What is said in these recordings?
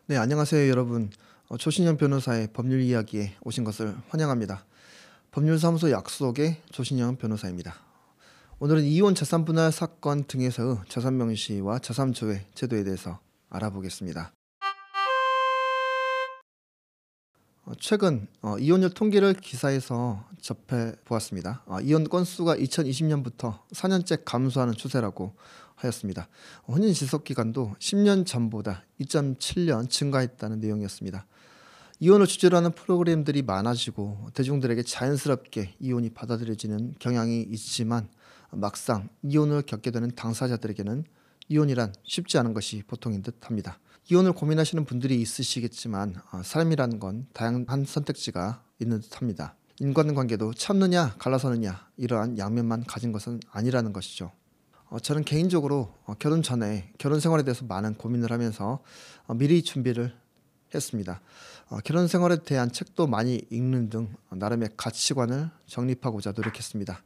네, 안녕하세요 여러분. 조신영 변호사의 법률 이야기에 오신 것을 환영합니다. 법률사무소 약속의 조신영 변호사입니다. 오늘은 이혼 재산 분할 사건 등에서의 재산 명시와 재산 조회 제도에 대해서 알아보겠습니다. 최근 이혼율 통계를 기사에서 접해 보았습니다. 이혼 건수가 2020년부터 4년째 감소하는 추세라고 하였습니다. 혼인 지속 기간도 10년 전보다 2.7년 증가했다는 내용이었습니다. 이혼을 주제로 하는 프로그램들이 많아지고 대중들에게 자연스럽게 이혼이 받아들여지는 경향이 있지만 막상 이혼을 겪게 되는 당사자들에게는 이혼이란 쉽지 않은 것이 보통인 듯합니다. 이혼을 고민하시는 분들이 있으시겠지만 사람이라는 건 다양한 선택지가 있는 듯합니다. 인간관계도 참느냐 갈라서느냐 이러한 양면만 가진 것은 아니라는 것이죠. 저는 개인적으로 결혼 전에 결혼 생활에 대해서 많은 고민을 하면서 미리 준비를 했습니다. 결혼 생활에 대한 책도 많이 읽는 등 나름의 가치관을 정립하고자 노력했습니다.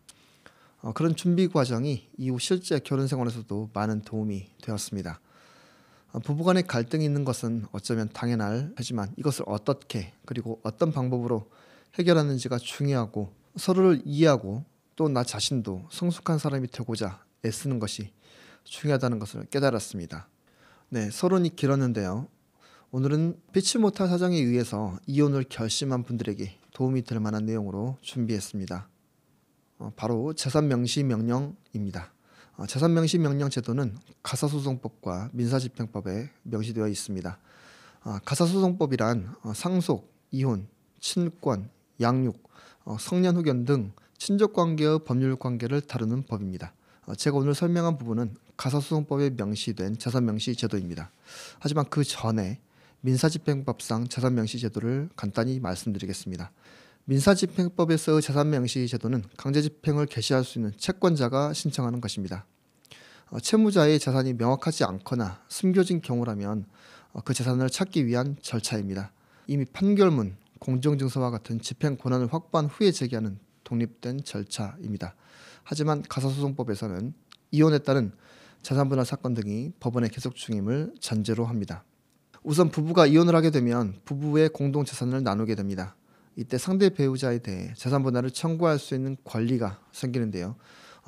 그런 준비 과정이 이후 실제 결혼 생활에서도 많은 도움이 되었습니다. 부부간의 갈등이 있는 것은 어쩌면 당연할 테지만 이것을 어떻게 그리고 어떤 방법으로 해결하는지가 중요하고 서로를 이해하고 또 나 자신도 성숙한 사람이 되고자 애쓰는 것이 중요하다는 것을 깨달았습니다. 네, 서론이 길었는데요. 오늘은 피치 못할 사정에 의해서 이혼을 결심한 분들에게 도움이 될 만한 내용으로 준비했습니다. 바로 재산명시명령입니다. 재산명시명령 제도는 가사소송법과 민사집행법에 명시되어 있습니다. 가사소송법이란 상속, 이혼, 친권, 양육, 성년후견 등 친족관계의 법률관계를 다루는 법입니다. 제가 오늘 설명한 부분은 가사소송법에 명시된 재산명시제도입니다. 하지만 그 전에 민사집행법상 재산명시제도를 간단히 말씀드리겠습니다. 민사집행법에서의 재산명시제도는 강제집행을 개시할 수 있는 채권자가 신청하는 것입니다. 채무자의 재산이 명확하지 않거나 숨겨진 경우라면 그 재산을 찾기 위한 절차입니다. 이미 판결문, 공정증서와 같은 집행 권한을 확보한 후에 제기하는 독립된 절차입니다. 하지만 가사소송법에서는 이혼에 따른 재산분할 사건 등이 법원에 계속 중임을 전제로 합니다. 우선 부부가 이혼을 하게 되면 부부의 공동재산을 나누게 됩니다. 이때 상대 배우자에 대해 재산분할을 청구할 수 있는 권리가 생기는데요.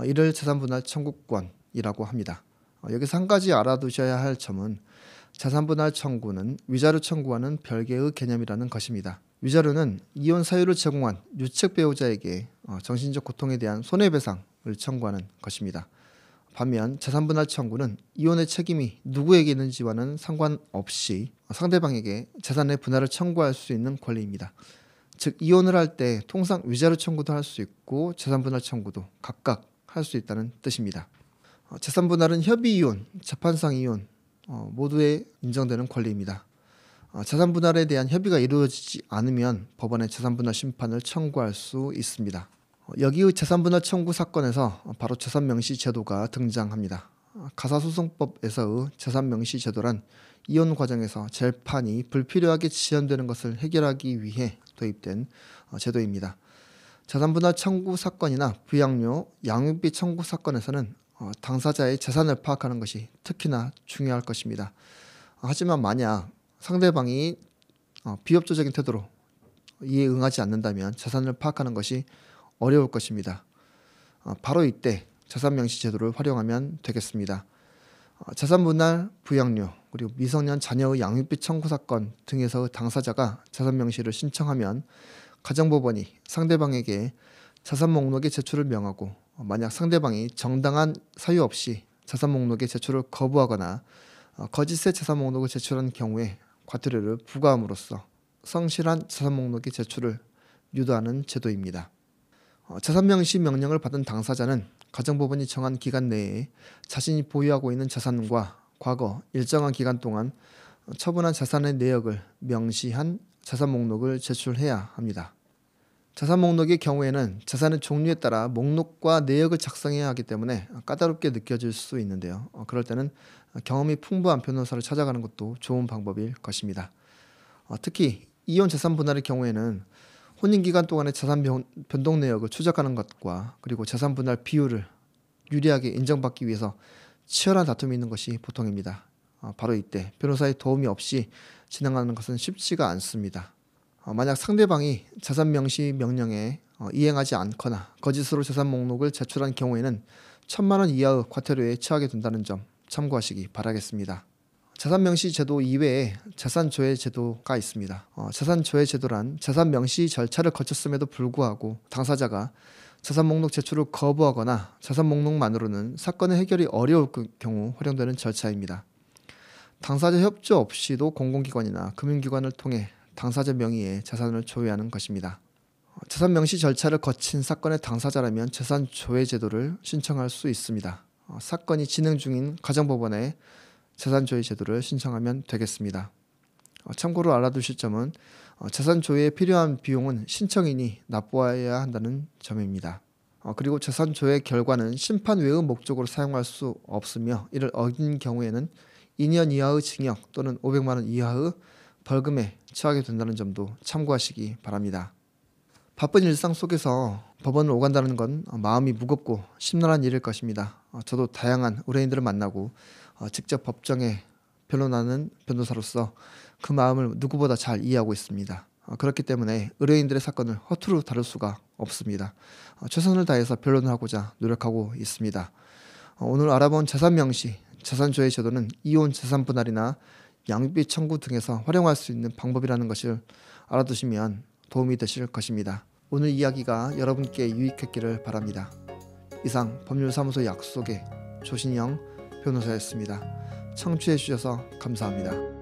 이를 재산분할 청구권이라고 합니다. 여기서 한 가지 알아두셔야 할 점은 재산분할 청구는 위자료 청구와는 별개의 개념이라는 것입니다. 위자료는 이혼 사유를 제공한 유책 배우자에게 정신적 고통에 대한 손해배상을 청구하는 것입니다. 반면 재산분할 청구는 이혼의 책임이 누구에게 있는지와는 상관없이 상대방에게 재산의 분할을 청구할 수 있는 권리입니다. 즉 이혼을 할 때 통상 위자료 청구도 할 수 있고 재산분할 청구도 각각 할 수 있다는 뜻입니다. 재산분할은 협의이혼, 재판상 이혼 모두에 인정되는 권리입니다. 재산분할에 대한 협의가 이루어지지 않으면 법원에 재산분할 심판을 청구할 수 있습니다. 여기의 재산분할 청구 사건에서 바로 재산명시제도가 등장합니다. 가사소송법에서의 재산명시제도란 이혼 과정에서 재판이 불필요하게 지연되는 것을 해결하기 위해 도입된 제도입니다. 재산분할 청구 사건이나 부양료, 양육비 청구 사건에서는 당사자의 재산을 파악하는 것이 특히나 중요할 것입니다. 하지만 만약 상대방이 비협조적인 태도로 이에 응하지 않는다면 재산을 파악하는 것이 어려울 것입니다. 바로 이때 재산명시제도를 활용하면 되겠습니다. 재산분할, 부양료, 그리고 미성년 자녀의 양육비 청구 사건 등에서 당사자가 재산명시를 신청하면 가정법원이 상대방에게 재산목록의 제출을 명하고 만약 상대방이 정당한 사유 없이 재산목록의 제출을 거부하거나 거짓의 재산목록을 제출한 경우에 과태료를 부과함으로써 성실한 재산목록의 제출을 유도하는 제도입니다. 재산명시 명령을 받은 당사자는 가정법원이 정한 기간 내에 자신이 보유하고 있는 재산과 과거 일정한 기간 동안 처분한 재산의 내역을 명시한 재산 목록을 제출해야 합니다. 재산 목록의 경우에는 재산의 종류에 따라 목록과 내역을 작성해야 하기 때문에 까다롭게 느껴질 수 있는데요. 그럴 때는 경험이 풍부한 변호사를 찾아가는 것도 좋은 방법일 것입니다. 특히 이혼 재산 분할의 경우에는 혼인 기간 동안의 자산 변동 내역을 추적하는 것과 그리고 재산 분할 비율을 유리하게 인정받기 위해서 치열한 다툼이 있는 것이 보통입니다. 바로 이때 변호사의 도움이 없이 진행하는 것은 쉽지가 않습니다. 만약 상대방이 자산 명시 명령에 이행하지 않거나 거짓으로 재산 목록을 제출한 경우에는 1,000만 원 이하의 과태료에 처하게 된다는 점 참고하시기 바라겠습니다. 재산 명시 제도 이외에 재산 조회 제도가 있습니다. 재산 조회 제도란 재산 명시 절차를 거쳤음에도 불구하고 당사자가 재산 목록 제출을 거부하거나 재산 목록만으로는 사건의 해결이 어려울 경우 활용되는 절차입니다. 당사자 협조 없이도 공공기관이나 금융기관을 통해 당사자 명의의 재산을 조회하는 것입니다. 재산 명시 절차를 거친 사건의 당사자라면 재산 조회 제도를 신청할 수 있습니다. 사건이 진행 중인 가정법원에 재산 조회 제도를 신청하면 되겠습니다. 참고로 알아두실 점은 재산 조회에 필요한 비용은 신청인이 납부해야 한다는 점입니다. 그리고 재산 조회 결과는 심판 외의 목적으로 사용할 수 없으며 이를 어긴 경우에는 2년 이하의 징역 또는 500만 원 이하의 벌금에 처하게 된다는 점도 참고하시기 바랍니다. 바쁜 일상 속에서 법원을 오간다는 건 마음이 무겁고 심란한 일일 것입니다. 저도 다양한 의뢰인들을 만나고 직접 법정에 변론하는 변호사로서 그 마음을 누구보다 잘 이해하고 있습니다. 그렇기 때문에 의뢰인들의 사건을 허투루 다룰 수가 없습니다. 최선을 다해서 변론을 하고자 노력하고 있습니다. 오늘 알아본 재산 명시, 재산 조회 제도는 이혼 재산 분할이나 양육비 청구 등에서 활용할 수 있는 방법이라는 것을 알아두시면 도움이 되실 것입니다. 오늘 이야기가 여러분께 유익했기를 바랍니다. 이상 법률사무소 약속의 조신영 변호사였습니다. 청취해 주셔서 감사합니다.